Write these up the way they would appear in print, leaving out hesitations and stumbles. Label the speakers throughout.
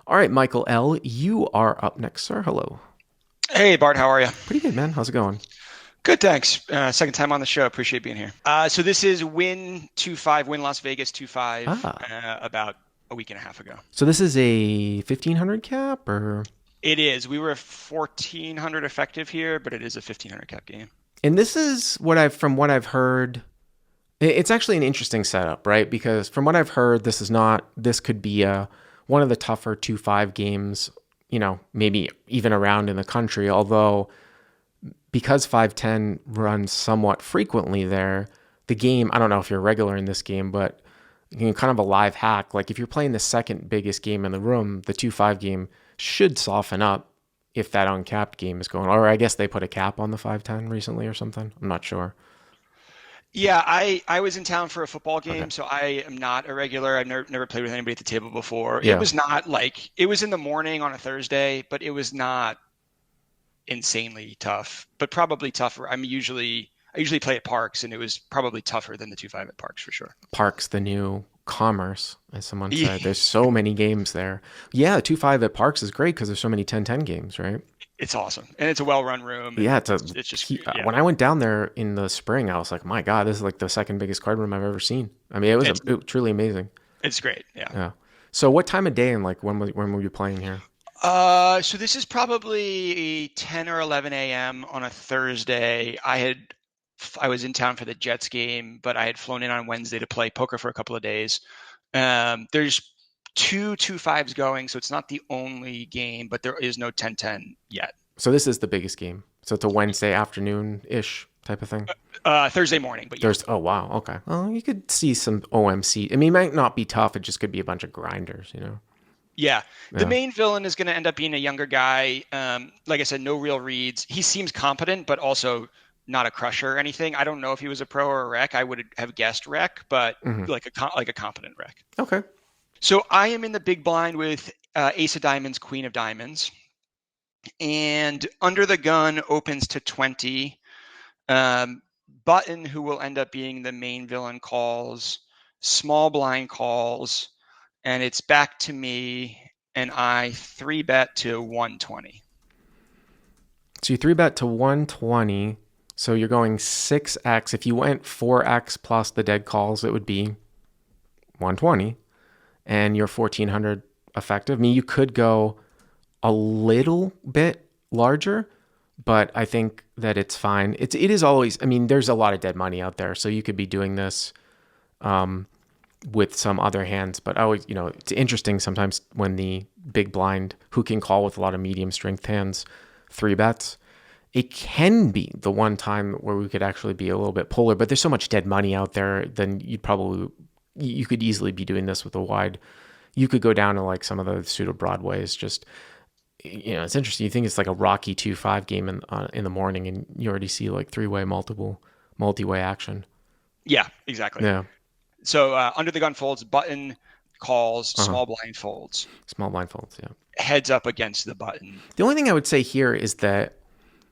Speaker 1: All right, Michael L., you are up next, sir. Hello.
Speaker 2: Hey Bart, how are you?
Speaker 1: Pretty good, man. How's it going?
Speaker 2: Good, thanks. Second time on the show. Appreciate being here. So this is Win 2-5, Win Las Vegas 2-5,
Speaker 1: Ah,
Speaker 2: about a week and a half ago.
Speaker 1: so this is a 1500 cap, or
Speaker 2: It is. We were 1400 effective here, but it is a 1500 cap game.
Speaker 1: and this is from what I've heard. It's actually an interesting setup, right? Because from what I've heard, this could be one of the tougher 2-5 games, maybe even around in the country. Although because 510 runs somewhat frequently there, the game, I don't know if you're regular in this game, but kind of a live hack. Like if you're playing the second biggest game in the room, the 2-5 game should soften up if that uncapped game is going. Or I guess they put a cap on the 510 recently or something. I'm not sure.
Speaker 2: Yeah, I was in town for a football
Speaker 1: Okay.
Speaker 2: game, so I am not a regular. I've never played with anybody at the table before. It
Speaker 1: Yeah.
Speaker 2: was not like it was in the morning on a Thursday, but it was not insanely tough, but probably tougher. I usually play at Parks, and it was probably tougher than the 2-5 at Parks for sure.
Speaker 1: Park's the new commerce, as someone
Speaker 2: Yeah,
Speaker 1: said. There's so many games there. Yeah, 2-5 at Parks is great because there's so many 10-10 games, right?
Speaker 2: it's awesome, and it's a well-run room,
Speaker 1: Yeah,
Speaker 2: and it's just yeah,
Speaker 1: when I went down there in the spring, I was like, my God, this is like the second biggest card room I've ever seen. I mean,
Speaker 2: it's
Speaker 1: it was truly amazing.
Speaker 2: it's great. Yeah.
Speaker 1: Yeah. So what time of day and like when were you playing here?
Speaker 2: So this is probably 10 or 11 a.m. on a Thursday. I was in town for the Jets game, but I had flown in on Wednesday to play poker for a couple of days. There's two 5s going, so it's not the only game, but there is no 10-10 yet.
Speaker 1: So this is the biggest game. So it's a Wednesday afternoon ish type of thing.
Speaker 2: Thursday morning, but yeah.
Speaker 1: There's oh wow, okay. Well, you could see some OMC. I mean, it might not be tough. It just could be a bunch of grinders.
Speaker 2: Yeah, the
Speaker 1: Yeah.
Speaker 2: main villain is going to end up being a younger guy. Like I said, no real reads. He seems competent, but also not a crusher or anything. I don't know if he was a pro or a rec. I would have guessed rec, but
Speaker 1: Hmm.
Speaker 2: like a competent rec.
Speaker 1: Okay.
Speaker 2: So I am in the big blind with Ace of Diamonds, Queen of Diamonds, and under the gun opens to 20. Um, Button, who will end up being the main villain, calls. Small blind calls, and it's back to me, and I 3-bet to 120.
Speaker 1: So you 3-bet to 120. So you're going 6x. If you went 4x plus the dead calls, it would be 120. And you're 1400 effective. I mean, you could go a little bit larger, but I think that it's fine. It is always. I mean, there's a lot of dead money out there, so you could be doing this with some other hands. But I always, it's interesting sometimes when the big blind, who can call with a lot of medium strength hands, 3-bets. It can be the one time where we could actually be a little bit polar, but there's so much dead money out there. Then you could easily be doing this with a wide. You could go down to like some of the pseudo broadways. Just it's interesting. You think it's like a Rocky 2-5 game in the morning, and you already see like three-way multi-way action.
Speaker 2: Yeah, exactly.
Speaker 1: Yeah.
Speaker 2: So under the gun folds, Button calls,
Speaker 1: Uh huh.
Speaker 2: small blind folds,
Speaker 1: Small blindfolds. Yeah.
Speaker 2: heads up against the button.
Speaker 1: The only thing I would say here is that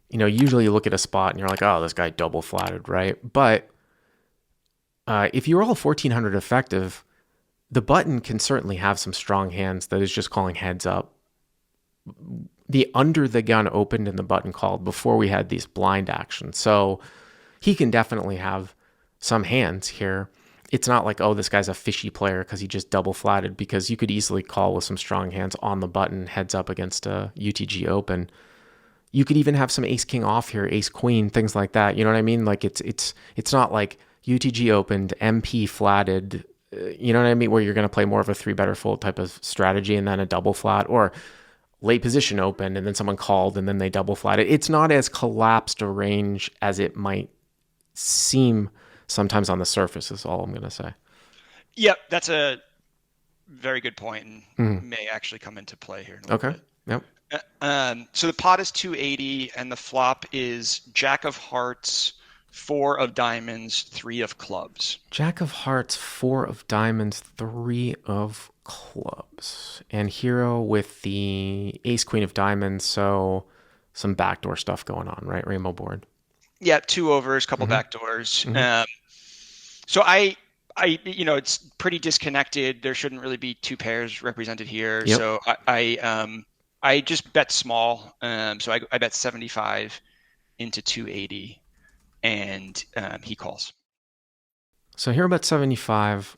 Speaker 1: usually you look at a spot and you're like, oh, this guy double flatted, right? But if you're all 1400 effective, the button can certainly have some strong hands that is just calling heads up. The under the gun opened and the button called before we had these blind actions. So he can definitely have some hands here. It's not like, oh, this guy's a fishy player because he just double flatted, because you could easily call with some strong hands on the button heads up against a UTG open. You could even have some ace king off here, ace queen, things like that. You know what I mean? Like it's not like UTG opened, MP flatted. You know what I mean? Where you're going to play more of a three better fold type of strategy and then a double flat, or late position opened and then someone called and then they double flatted. It's not as collapsed a range as it might seem sometimes on the surface. Is all I'm going to say.
Speaker 2: Yep, that's a very good point and
Speaker 1: Mm.
Speaker 2: may actually come into play here in a little
Speaker 1: Okay.
Speaker 2: bit.
Speaker 1: Yep.
Speaker 2: So the pot is 280 and the flop is Jack of Hearts, 4 of Diamonds, 3 of Clubs.
Speaker 1: Jack of Hearts, 4 of Diamonds, 3 of Clubs, and hero with the Ace Queen of Diamonds. So some backdoor stuff going on, right? Rainbow board.
Speaker 2: Yeah, 2 overs, couple
Speaker 1: Mm-hmm.
Speaker 2: backdoors.
Speaker 1: Mm-hmm.
Speaker 2: So I It's pretty disconnected. There shouldn't really be two pairs represented here.
Speaker 1: Yep.
Speaker 2: So I just bet small. So I bet 75 into 280, and he calls.
Speaker 1: So here about 75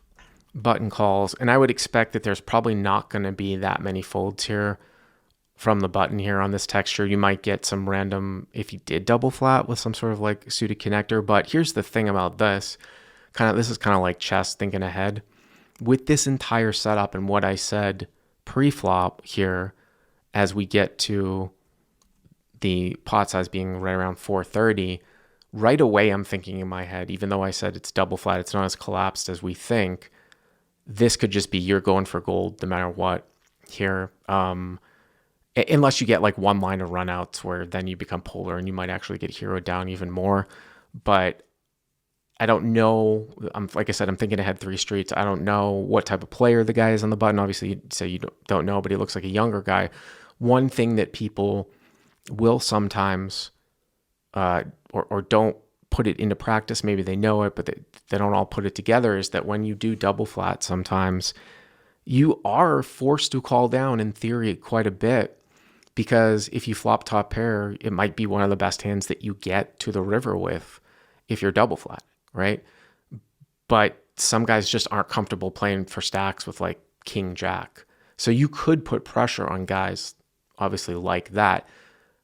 Speaker 1: button calls, and I would expect that there's probably not going to be that many folds here from the button here on this texture. You might get some random, if you did double flat with some sort of like suited connector. But here's the thing about this, this is kind of like chess thinking ahead. With this entire setup and what I said pre-flop here, as we get to the pot size being right around 430, right away I'm thinking in my head, even though I said it's double flat, it's not as collapsed as we think, this could just be you're going for gold no matter what here. Unless you get like one line of runouts where then you become polar and you might actually get hero down even more. But I don't know. Like I said, I'm thinking ahead 3 streets. I don't know what type of player the guy is on the button. Obviously, you'd say you don't know, but he looks like a younger guy. One thing that people will sometimes or don't put it into practice, maybe they know it, but they don't all put it together, is that when you do double flat sometimes, you are forced to call down in theory quite a bit, because if you flop top pair, it might be one of the best hands that you get to the river with if you're double flat, right? But some guys just aren't comfortable playing for stacks with like king jack. So you could put pressure on guys obviously like that.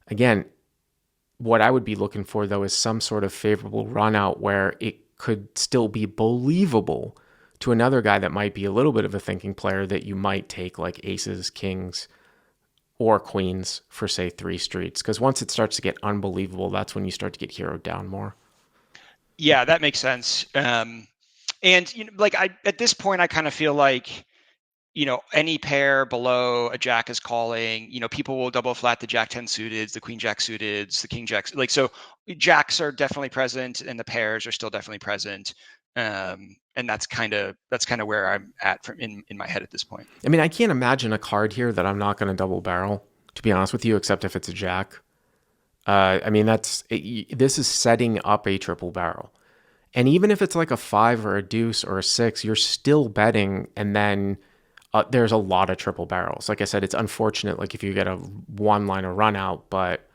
Speaker 1: Again, what I would be looking for though is some sort of favorable run out where it could still be believable to another guy that might be a little bit of a thinking player, that you might take like aces, kings, or queens for say 3 streets. Because once it starts to get unbelievable, that's when you start to get hero down more.
Speaker 2: Yeah, that makes sense. And like at this point, I kind of feel like any pair below a jack is calling. People will double flat the jack 10 suited, the queen jack suited, the king jacks. Like, so jacks are definitely present and the pairs are still definitely present. And that's kind of where I'm at in my head at this point.
Speaker 1: I mean, I can't imagine a card here that I'm not going to double barrel, to be honest with you, except if it's a jack. I mean, this is setting up a triple barrel. And even if it's like a 5 or a deuce or a 6, you're still betting, and then there's a lot of triple barrels. Like I said, it's unfortunate, like if you get a one-liner run out, but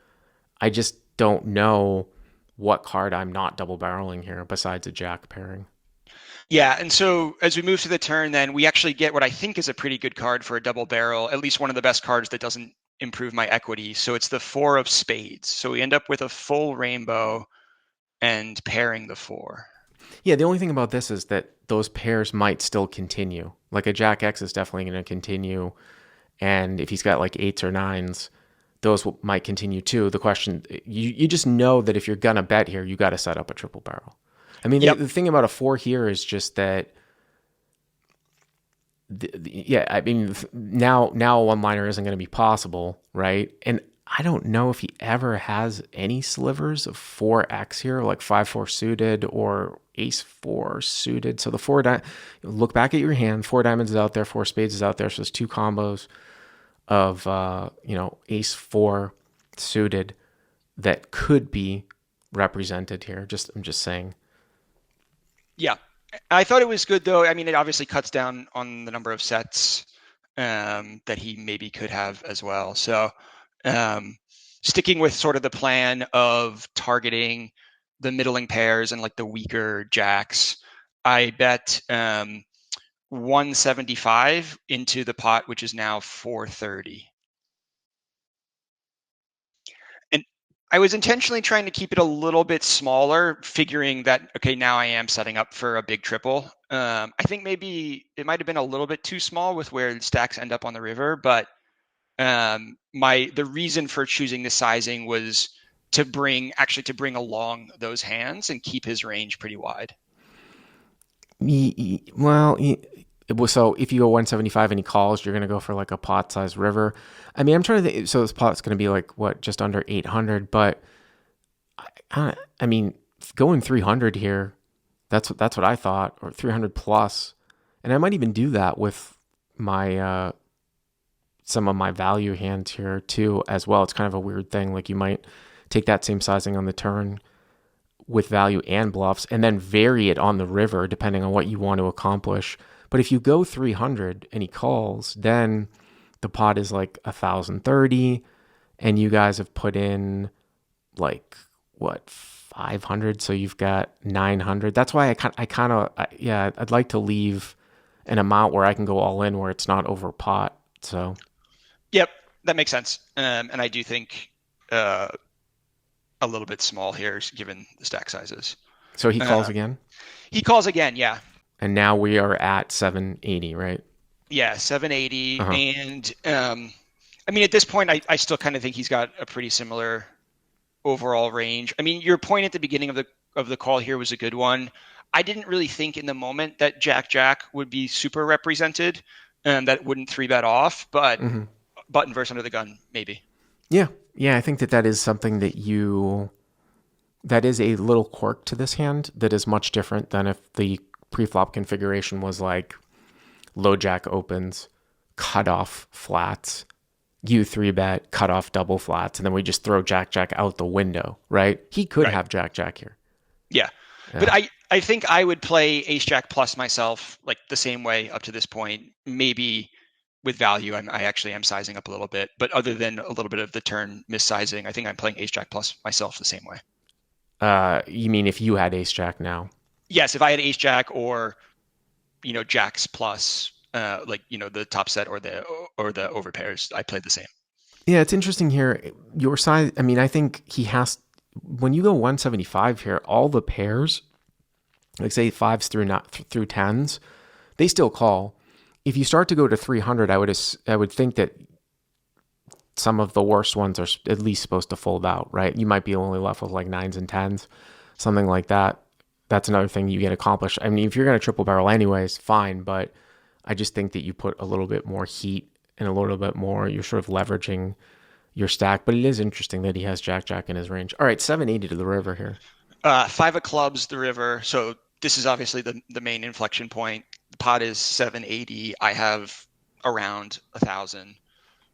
Speaker 1: I just don't know what card I'm not double barreling here besides a jack pairing.
Speaker 2: Yeah, and so as we move to the turn, then we actually get what I think is a pretty good card for a double barrel, at least one of the best cards that doesn't improve my equity. So it's the 4 of spades. So we end up with a full rainbow and pairing the 4.
Speaker 1: Yeah, the only thing about this is that those pairs might still continue. Like a jack X is definitely going to continue, and if he's got like 8s or 9s, those might continue too. The question, you just know that if you're gonna bet here, you got to set up a triple barrel. I mean,
Speaker 2: Yep.
Speaker 1: the thing about a 4 here is just that, yeah, I mean, now a one-liner isn't going to be possible, right? And I don't know if he ever has any slivers of 4x here, like 5-4 suited or ace-4 suited. So look back at your hand, 4 diamonds is out there, 4 spades is out there. So there's 2 combos of, ace-4 suited that could be represented here. I'm just saying.
Speaker 2: Yeah. I thought it was good though. I mean, it obviously cuts down on the number of sets that he maybe could have as well. So sticking with sort of the plan of targeting the middling pairs and like the weaker jacks, I bet 175 into the pot, which is now 430. And I was intentionally trying to keep it a little bit smaller, figuring that, okay, now I am setting up for a big triple. I think maybe it might have been a little bit too small with where stacks end up on the river, but the reason for choosing the sizing was to bring along those hands and keep his range pretty wide.
Speaker 1: Well, so if you go 175 and he calls, you're going to go for like a pot size river. I mean, I'm trying to think. So this pot's going to be like what, just under 800, but I mean, going 300 here, that's what I thought, or 300 plus. And I might even do that with my some of my value hands here too as well. It's kind of a weird thing. Like you might take that same sizing on the turn with value and bluffs, and then vary it on the river depending on what you want to accomplish. But if you go 300 and he calls, then the pot is like 1,030, and you guys have put in like what, 500, so you've got 900. That's why I'd like to leave an amount where I can go all in where it's not over pot. So
Speaker 2: Yep, that makes sense. And I do think a little bit small here given the stack sizes.
Speaker 1: so he calls
Speaker 2: Uh,
Speaker 1: again,
Speaker 2: he calls again, yeah.
Speaker 1: and now we are at 780, right?
Speaker 2: Yeah, 780.
Speaker 1: Uh-huh.
Speaker 2: And I mean, at this point, I still kind of think he's got a pretty similar overall range. I mean, your point at the beginning of the call here was a good one. I didn't really think in the moment that Jack Jack would be super represented and that wouldn't three bet off, but button versus under the gun, maybe.
Speaker 1: Yeah. Yeah, I think that is something that is a little quirk to this hand that is much different than if the pre-flop configuration was like low jack opens, cut off flats, you three bet, cut off double flats, and then we just throw Jack Jack out the window, right? He could
Speaker 2: Right.
Speaker 1: have Jack Jack here.
Speaker 2: Yeah.
Speaker 1: Yeah.
Speaker 2: But I think I would play ace jack plus myself like the same way up to this point. Maybe with value, I actually am sizing up a little bit, but other than a little bit of the turn missizing, I think I'm playing ace jack plus myself the same way.
Speaker 1: You mean if you had ace jack now?
Speaker 2: Yes, if I had ace jack or jacks plus like the top set or the over pairs, I played the same.
Speaker 1: Yeah, it's interesting here. Your size, I mean, I think he has, when you go 175 here, all the pairs, like say fives through not through tens, they still call. If you start to go to 300, I would think that some of the worst ones are at least supposed to fold out, right? You might be only left with like nines and tens, something like that. That's another thing you get accomplished. I mean, if you're going to triple barrel anyways, fine, but I just think that you put a little bit more heat and a little bit more, you're sort of leveraging your stack. But it is interesting that he has Jack Jack in his range. All right, 780 to the river here.
Speaker 2: Five of clubs, the river. So this is obviously the main inflection point. The pot is 780. I have around 1,000,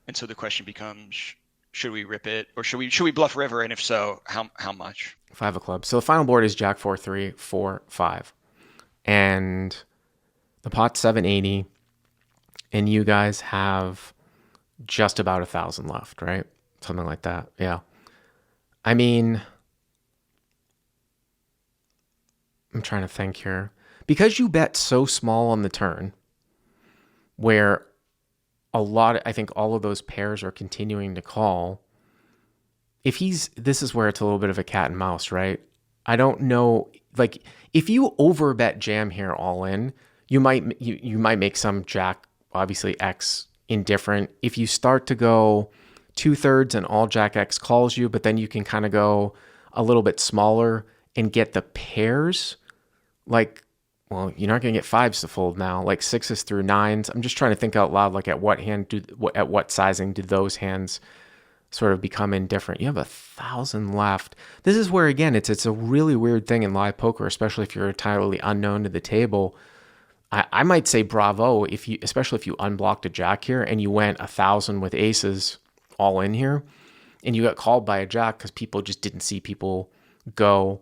Speaker 2: and so the question becomes: should we rip it or should we bluff river? And if so, how much?
Speaker 1: Five of clubs. So the final board is Jack 4-3, 4-5, and the pot's 780, and you guys have just about 1,000 left, right? Something like that. Yeah. I mean, I'm trying to think here. Because you bet so small on the turn, where I think all of those pairs are continuing to call. This is where it's a little bit of a cat and mouse, right? I don't know. Like, if you overbet jam here all in, you might make some jack, obviously X indifferent. If you start to go 2/3 and all jack X calls you, but then you can kind of go a little bit smaller and get the pairs, like, well, you're not going to get fives to fold now, like sixes through nines. I'm just trying to think out loud, like at what sizing do those hands sort of become indifferent? You have 1,000 left. This is where, again, it's a really weird thing in live poker, especially if you're entirely unknown to the table. I might say bravo especially if you unblocked a jack here and you went 1,000 with aces all in here, and you got called by a jack because people just didn't see people go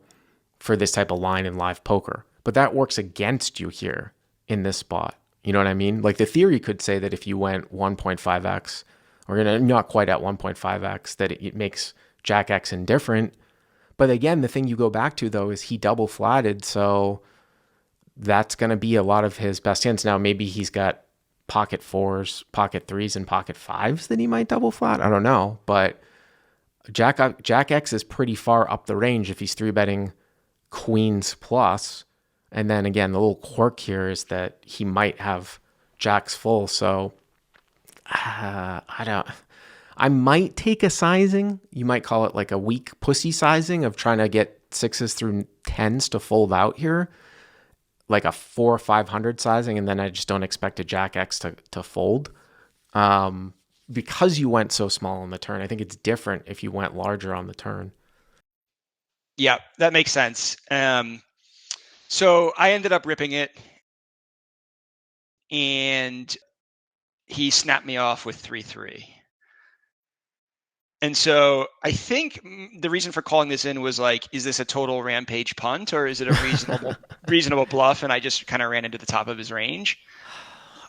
Speaker 1: for this type of line in live poker. But that works against you here in this spot. You know what I mean? Like, the theory could say that if you went 1.5x, or not quite at 1.5x, that it makes Jack X indifferent. But again, the thing you go back to, though, is he double flatted, so that's going to be a lot of his best hands. Now, maybe he's got pocket fours, pocket threes, and pocket fives that he might double flat. I don't know. But Jack X is pretty far up the range if he's three betting queens plus. And then again, the little quirk here is that he might have jacks full. So I might take a sizing. You might call it like a weak pussy sizing of trying to get sixes through tens to fold out here, like a 400 or 500 sizing. And then I just don't expect a jack X to fold. Because you went so small on the turn, I think it's different if you went larger on the turn.
Speaker 2: Yeah, that makes sense. So I ended up ripping it, and he snapped me off with 3-3. And so I think the reason for calling this in was like, is this a total Rampage punt or is it a reasonable bluff? And I just kind of ran into the top of his range.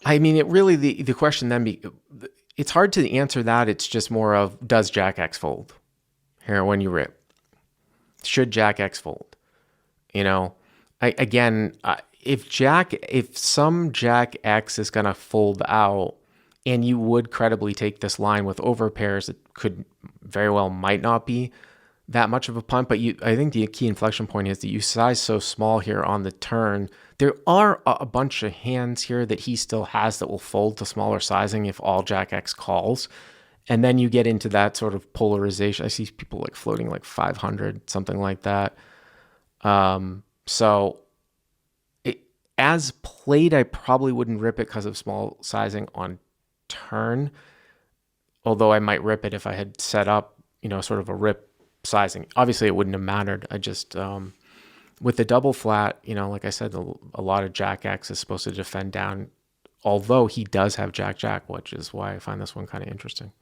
Speaker 1: I mean, it really, the question then it's hard to answer that. It's just more of, does Jack X fold here when you rip? Should Jack X fold? You know, if some Jack X is going to fold out, and you would credibly take this line with overpairs, it could very well might not be that much of a punt. But I think the key inflection point is that you size so small here on the turn. There are a bunch of hands here that he still has that will fold to smaller sizing if all Jack X calls. And then you get into that sort of polarization. I see people like floating like 500, something like that. So as played, I probably wouldn't rip it because of small sizing on turn. Although I might rip it if I had set up, sort of a rip sizing. Obviously, it wouldn't have mattered. I just, with the double flat, like I said, a lot of Jack X is supposed to defend down, although he does have Jack Jack, which is why I find this one kind of interesting.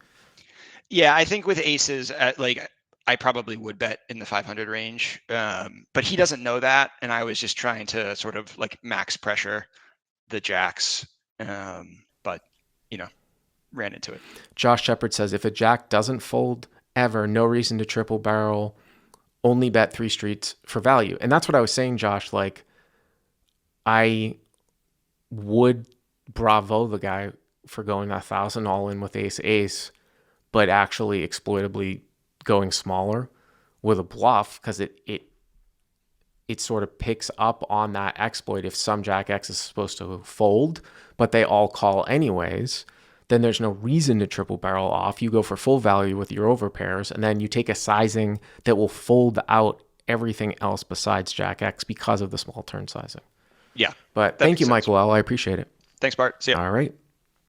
Speaker 2: Yeah, I think with aces, I probably would bet in the 500 range, but he doesn't know that, and I was just trying to sort of like max pressure the jacks, but ran into it.
Speaker 1: Josh Shepard says, if a jack doesn't fold ever, no reason to triple barrel, only bet 3 streets for value. And that's what I was saying, Josh. Like, I would bravo the guy for going 1,000 all in with ace, but actually exploitably going smaller with a bluff, because it sort of picks up on that exploit. If some Jack X is supposed to fold, but they all call anyways, then there's no reason to triple barrel off. You go for full value with your overpairs, and then you take a sizing that will fold out everything else besides Jack X because of the small turn sizing.
Speaker 2: Yeah.
Speaker 1: But thank you, Michael L. I appreciate it.
Speaker 2: Thanks, Bart. See ya.
Speaker 1: All right.